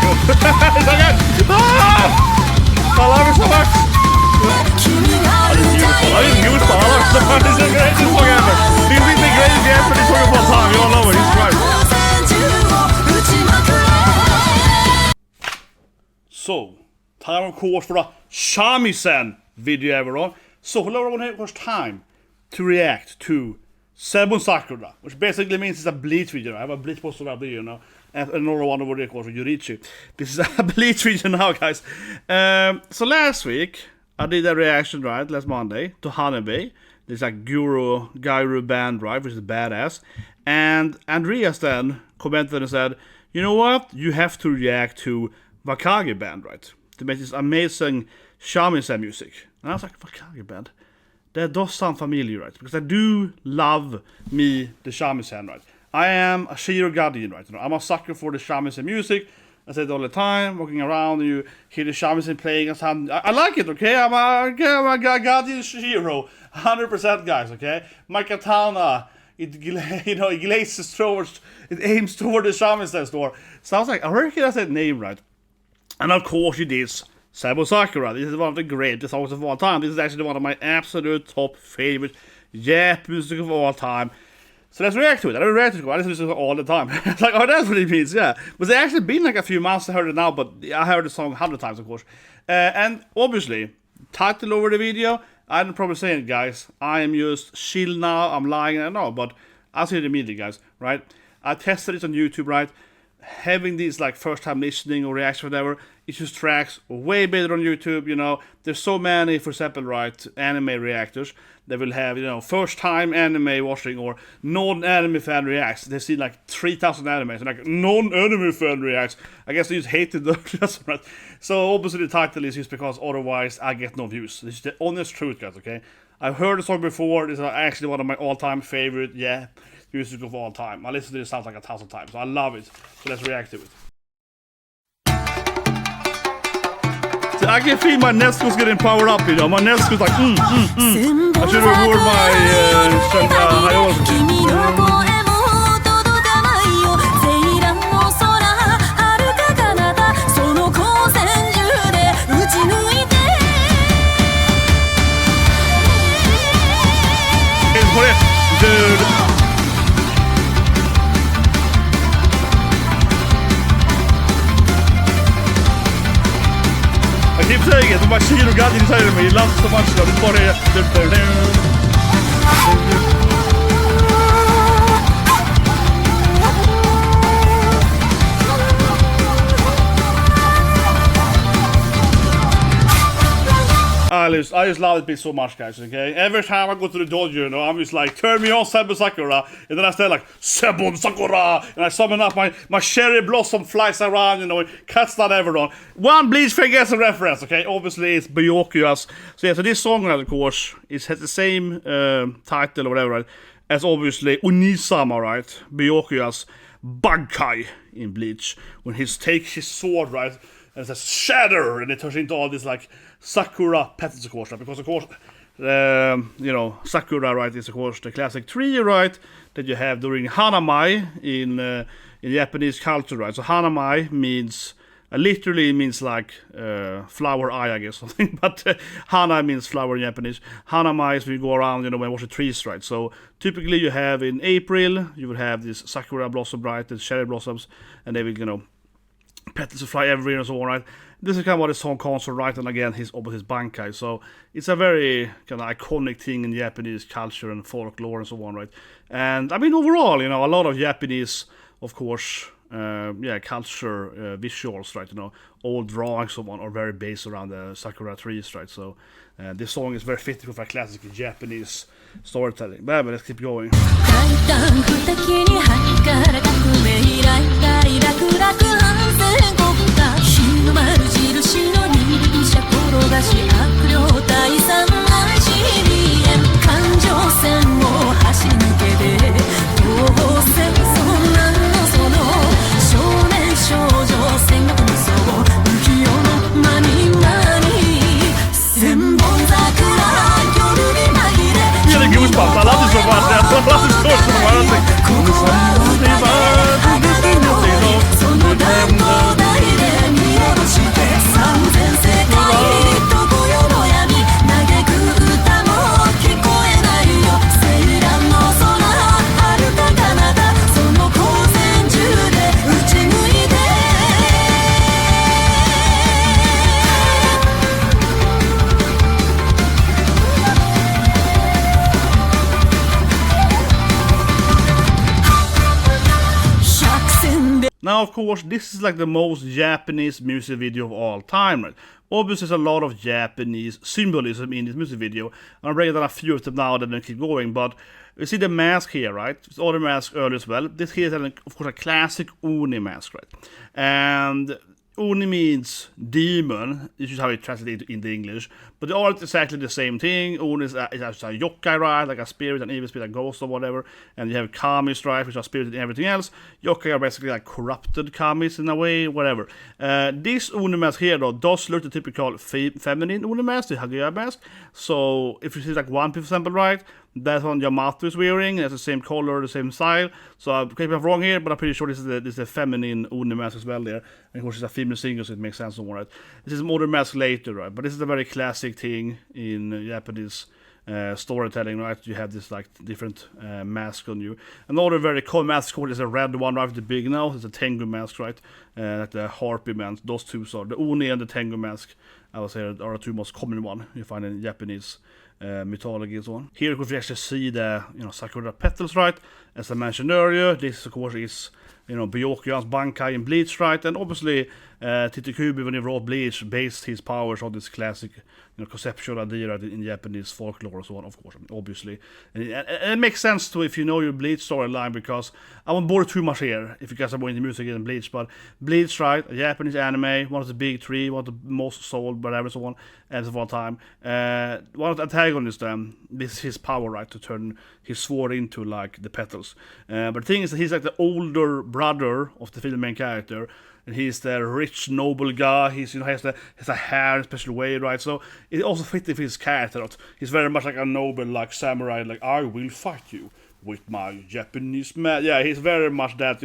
so good! I love it so much! I just use the other stuff. This is the greatest song ever. This is the greatest Japanese song of all time. You all know it. He's right. So, time of course for a shamisen video everyone. So, hello everyone, it's time to react to Senbonzakura, which basically means it's a bleach video. I have a bleach poster up there, you know. And another one over there, of course, for Yurichi. This is a bleach video now, guys. So last week, I did a reaction, right, last Monday, to HANABIE. This like Guru band, right, which is badass. And Andreas then commented and said, you know what, you have to react to Wagakki Band, right, to make this amazing shamisen music. And I was like, Wagakki Band? That does sound familiar, right? Because I do love me the shamisen, right? I am a Shiro guardian, right? You know, I'm a sucker for the shamisen music. I say it all the time, walking around, and you hear the shamisen playing and something. I like it, okay? I'm a guardian Shiro, 100% guys, okay? My katana, it glazes towards, it aims toward the shamisen store. So I was like, I reckon that's that name, right? And of course it is Senbonzakura. This is one of the greatest songs of all time. This is actually one of my absolute top favorite Japanese music of all time. So let's react to it. I don't react to it. I listen to it all the time. It's like, oh, that's what it means, yeah. But it's actually been like a few months I heard it now, but I heard the song 100 times, of course. And obviously, title over the video, I'm probably saying, guys, I am just chill now, I'm lying, I know, but I'll see it immediately, guys, right? I tested it on YouTube, right? Having these like first time listening or reaction, whatever, it just tracks way better on YouTube, you know. There's so many, for example, right, anime reactors that will have, you know, first time anime watching or non-anime fan reacts. They see like 3,000 animes and like non-anime fan reacts. I guess they just hated those, right? So obviously the title is just because otherwise I get no views. This is the honest truth, guys, okay? I've heard the song before. This is actually one of my all-time favorite, music of all time. I listen to this sounds like 1,000 times. So I love it. So let's react to it. So I can feel my Nesco's getting powered up, you know. My Nesco's like, I should reward my dude. I keep saying it, my Shiro got inside of me. He loves so much though. This body. I just love it beat so much, guys, okay? Every time I go to the dojo, you know, I'm just like, turn me on Senbonzakura, and then I start like, Senbonzakura, and I summon up my cherry blossom flies around, you know, and cuts down everyone. One bleach thing gets a reference, okay? Obviously, it's byakuya's. So yeah, so this song, of course, it has the same title or whatever, right, as obviously Oni-sama, right? Byakuya's Bagkai in Bleach, when he takes his sword, right? And it says shatter, and it turns into all this like Sakura petals, of course, right? Because of course, you know, Sakura, right, is of course the classic tree, right, that you have during Hanamai in Japanese culture, right? So Hanamai means literally means like flower eye, I guess, something. But Hana means flower in Japanese. Hanamai is when you go around, you know, when you watch the trees, right? So typically you have in April, you would have this Sakura blossom, right, the cherry blossoms, and they will, you know, petals will fly everywhere and so on, right? This is kind of what the song comes from, right? And again, his Bankai. So it's a very kind of iconic thing in Japanese culture and folklore and so on, right? And I mean, overall, you know, a lot of Japanese, of course, culture, visuals, right? You know, old drawings, so on, are very based around the Sakura trees, right? So this song is very fitting with a classic Japanese storytelling. But let's keep going. I love this so much. I love this so much. I was like, Now, of course, this is like the most Japanese music video of all time, right? Obviously, there's a lot of Japanese symbolism in this music video. I'm breaking down a few of them now, then keep going, but you see the mask here, right? It's Oni Mask earlier as well. This here is, of course, a classic Oni mask, right? And Oni means demon. This is how it translates into English. But they are exactly the same thing. Oni is a yokai, right? Like a spirit, an evil spirit, a ghost or whatever. And you have kamis, right? Which are spirit and everything else. Yokai are basically like corrupted kamis in a way, whatever. This Oni mask here, though, does look the typical feminine Oni mask, the Haguya mask. So if you see like one, for example, right? That's one Yamato is wearing. It's the same color, the same style. So I'm maybe I'm wrong here, but I'm pretty sure this is a feminine Oni mask as well there. And of course, it's a female singer, so it makes sense more, right? This is more mask later, right? But this is a very classic thing in Japanese storytelling, right? You have this like different mask on you. Another very common mask is a red one, right? With the big nose. It's a Tengu mask, right? Like the harpy man. Those two are the Oni and the Tengu mask. I would say are the two most common one you find in Japanese mythology and so on. Here, of course, we actually see the sakura petals, right? As I mentioned earlier, this of course is Byakuya's Bankai in Bleach, right? And obviously, Tite Kubo, when he wrote Bleach, based his powers on this classic conceptual idea in Japanese folklore and so on, of course, obviously. And it makes sense to if you know your Bleach storyline, because I won't bore too much here if you guys are more into music and Bleach, but Bleach, right, a Japanese anime, one of the big three, one of the most sold, whatever, so on, as of all time. One of the antagonists, this is his power, right, to turn his sword into, like, the petals. But the thing is that he's like the older brother of the main character, and he's the rich, noble guy. He's has a hair in a special way, right? So it also fits with his character. He's very much like a noble, like samurai. Like, I will fight you with my Japanese man. Yeah, he's very much that,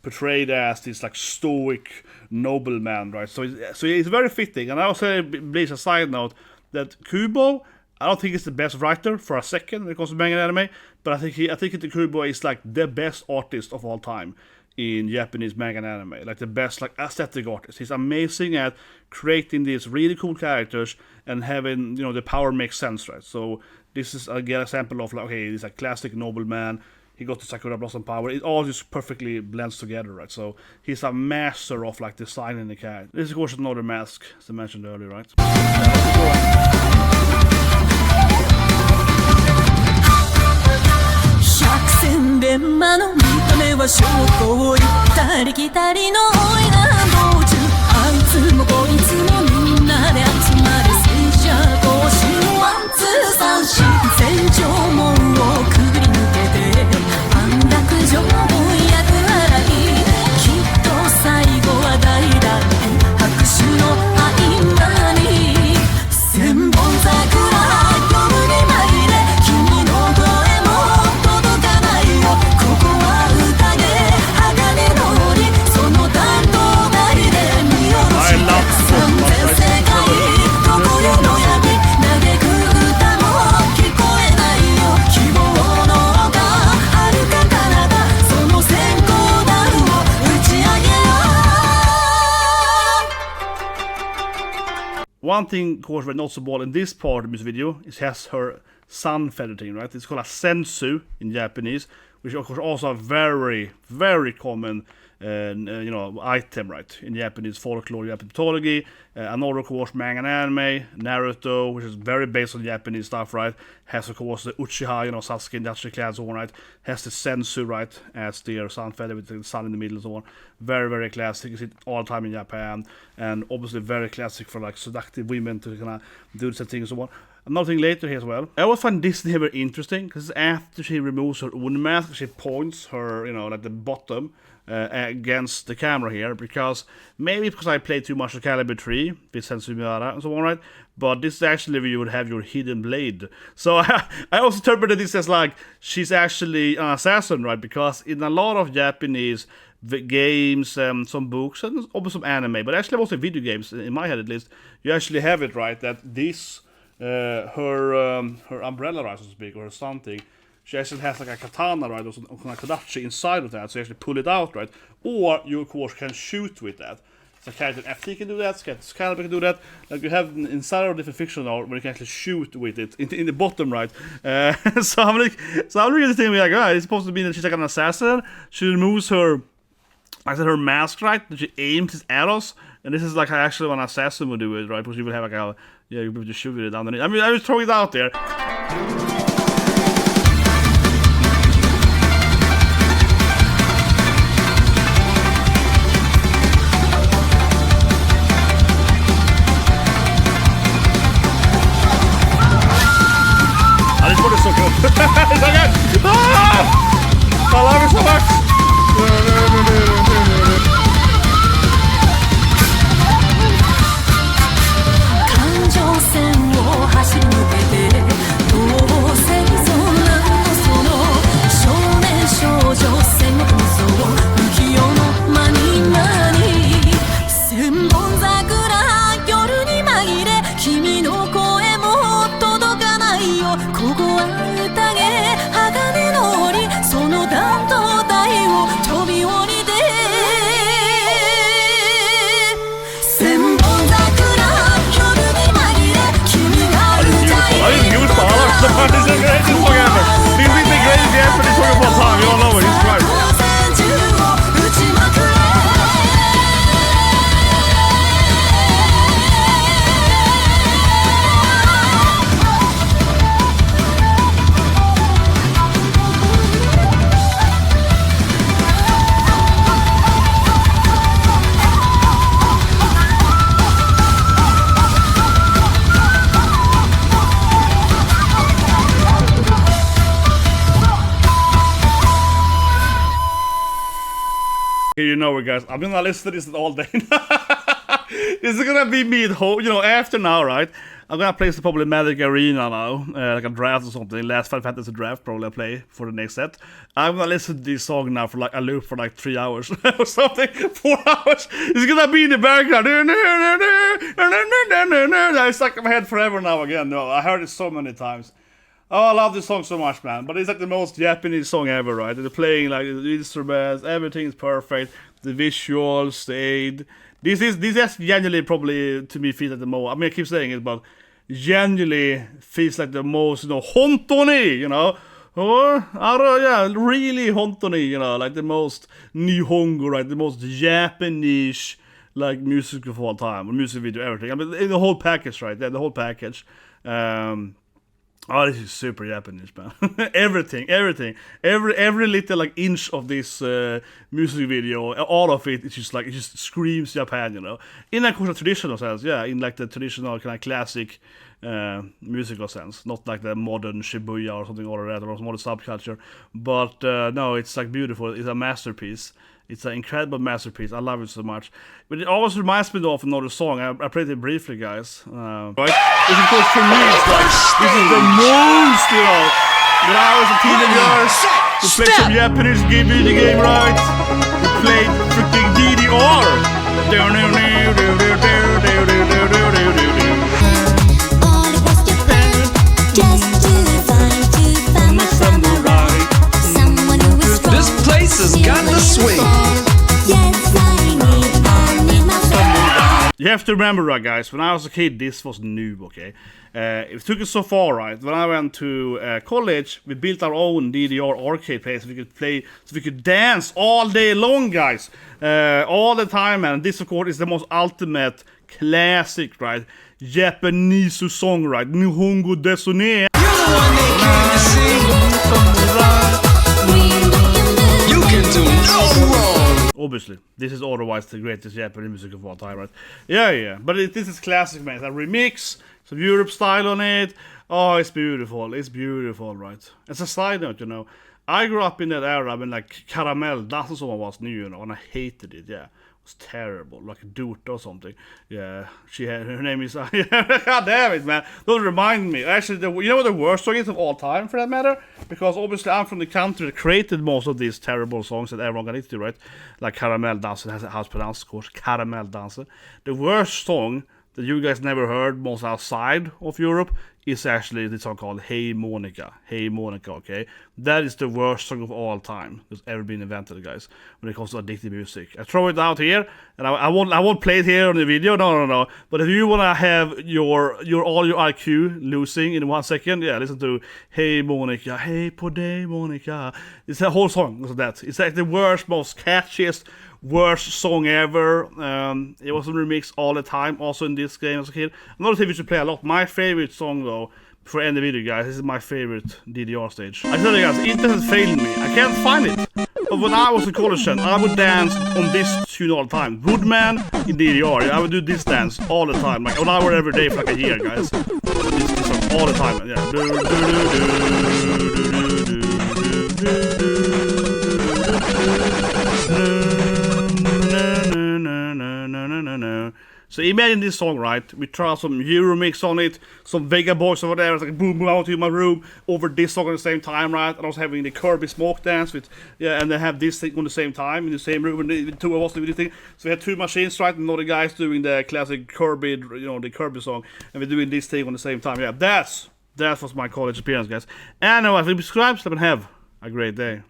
portrayed as this like stoic noble man, right? So he's very fitting. And I also please a side note that Kubo, I don't think he's the best writer for a second when it comes to manga and anime, but I think the Kubo is like the best artist of all time in Japanese manga and anime, like the best like aesthetic artist. He's amazing at creating these really cool characters and having the power makes sense, right? So this is again an example of like, okay, he's a classic nobleman. He got the Sakura Blossom power. It all just perfectly blends together, right? So he's a master of like designing the character. This is of course another mask, as I mentioned earlier, right? 電話の見た目は証拠を言ったり来たりの多いな道中あいつもこいつもみんなで集まる戦車同士ワンツー三四戦場門をくぐり抜けて安楽城も役払いきっと最後は大団円拍手の合間に千本桜夜に舞いで君の声も届かないここは宴鋼の檻その担当台で見下ろして三千世界どこへの闇嘆く歌も聞こえないよ希望の丘遥か彼方その閃光弾を打ち上げよう One thing, of course, very noticeable in this part of this video is has her sun feather thing, right? It's called a senshu in Japanese, which of course also a very, very common item, right, in Japanese folklore, Japanese mythology. Another, of course, manga and anime, Naruto, which is very based on Japanese stuff, right, has, of course, the Uchiha, Sasuke, Itachi clans, so on, right, has the senshu, right, as their sun feather with the sun in the middle and so on. Very, very classic. You see it all the time in Japan, and obviously very classic for, like, seductive women to kind of do such things and so on. Another thing later here as well. I always find this very interesting, because after she removes her Oni mask, she points her, like the bottom, against the camera here, because maybe because I played too much of Caliber 3 with Senshu Miyara and so on, right? But this is actually where you would have your hidden blade. So I also interpreted this as like she's actually an assassin, right? Because in a lot of Japanese games, some books, and also some anime, but actually also video games, in my head at least, you actually have it, right? That this, her umbrella, right, so to speak, or something, she actually has like a katana, right, or some kadachi inside of that, so you actually pull it out, right? Or you, of course, can shoot with that. So character FT can do that, Scalper can do that. Like you have inside of different fiction art where you can actually shoot with it in the bottom, right? So I'm really thinking like, it's supposed to be that she's like an assassin. She removes her I said her mask, right? That she aims it at us, and this is like actually when assassin would do it, right? Because you would have like a you would just shoot it underneath. I mean, I was throwing it out there. This one is so good. It's so good. Ah! I love it so much. 環状線を走り抜けてどうせそんなのその少年少女戦国無双浮世の間に間に千本桜夜に紛れ君の声も届かないよここは宴鋼の檻その断頭台を飛び降りて千本桜夜に紛れ君が歌い I didn't use the other. This is the greatest song ever. This is the greatest Japanese song of all time. You all know it. He's right. 戦銃を撃ちまくれ Here you know it, guys. I'm gonna listen to this all day. This is gonna be me at home, you know, after now, right? I'm gonna play some probably Magic Arena now, like a draft or something. Last Final Fantasy draft, probably I play for the next set. I'm gonna listen to this song now for like a loop for like 3 hours or something. 4 hours. It's gonna be in the background. It's like in my head forever now again. No, I heard it so many times. Oh, I love this song so much, man. But it's like the most Japanese song ever, right? They're playing like the instruments, everything is perfect. The visuals, the aid. This is genuinely probably to me feels like the most. I mean, I keep saying it, but genuinely feels like the most, you know, hontoni, you know, or yeah, really hontoni, you know, like the most nihongo, right? The most Japanese like music of all time, or music video, everything. I mean, in the whole package, right? Yeah, the whole package. Oh, this is super Japanese, man. everything. Every little like inch of this music video, all of it, it's just like, it just screams Japan, you know. In of course a traditional sense, yeah, in like the traditional kind of classic musical sense. Not like the modern Shibuya or something or that, or modern subculture. But no, it's like beautiful. It's a masterpiece. It's an incredible masterpiece. I love it so much. But it always reminds me of another song. I played it briefly, guys. Right? It's of course for me, it's like, this is the most, you know, when I was a teenager, we played some Japanese video game, right? We played freaking DDR. All across Japan, just to find a samurai, someone who is strong. This place has got the swing. Yes, I need my samurai. You have to remember, right, guys, when I was a kid, this was new, okay? It took us so far, right? When I went to college, we built our own DDR arcade place. So we could play, so we could dance all day long, guys. All the time, man. This, of course, is the most ultimate classic, right? Japanese song, right? Nihongo desu ne. You can do no wrong. Obviously, this is otherwise the greatest Japanese music of all time, right? Yeah. But this is classic, man. It's a remix, some Europe style on it. Oh, it's beautiful. It's beautiful, right? As a side note, you know, I grew up in that era when like caramel dancing song was new, you know, and I hated it. Yeah, it was terrible, like a dude or something. Yeah, her name is. God damn it, man! Don't remind me. Actually, you know what the worst song is of all time, for that matter? Because obviously I'm from the country that created most of these terrible songs that everyone got into, right? Like Caramel Dancer, has how it's pronounced, of course. Caramel Dancer. The worst song that you guys never heard, most outside of Europe, is actually this song called Hey Monica. Hey Monica, okay? That is the worst song of all time that's ever been invented, guys, when it comes to addictive music. I throw it out here, and I won't play it here on the video, no. But if you wanna have your all your IQ losing in 1 second, yeah, listen to Hey Monica, Hey Poday Monica. It's a whole song like that. It's like the worst, most catchiest, worst song ever. It was remixed all the time, also in this game as a kid. Another thing we should play a lot. My favorite song though, for any video guys, this is my favorite DDR stage. I tell you guys, internet has failed me. I can't find it. But when I was in college then, I would dance on this tune all the time. Woodman in DDR, I would do this dance all the time. Like 1 hour every day for like a year, guys. This song all the time, yeah. So imagine this song, right? We try some Euromix on it, some Vega Boys over there. It's like boom, boom, out in my room over this song at the same time, right? And I was having the Kirby smoke dance with, yeah, and they have this thing on the same time in the same room, and the two of us doing this thing. So we had 2 machines, right? And the guys doing the classic Kirby, the Kirby song, and we're doing this thing on the same time. Yeah, that was my college experience, guys. Anyway, if you subscribe, let me have a great day.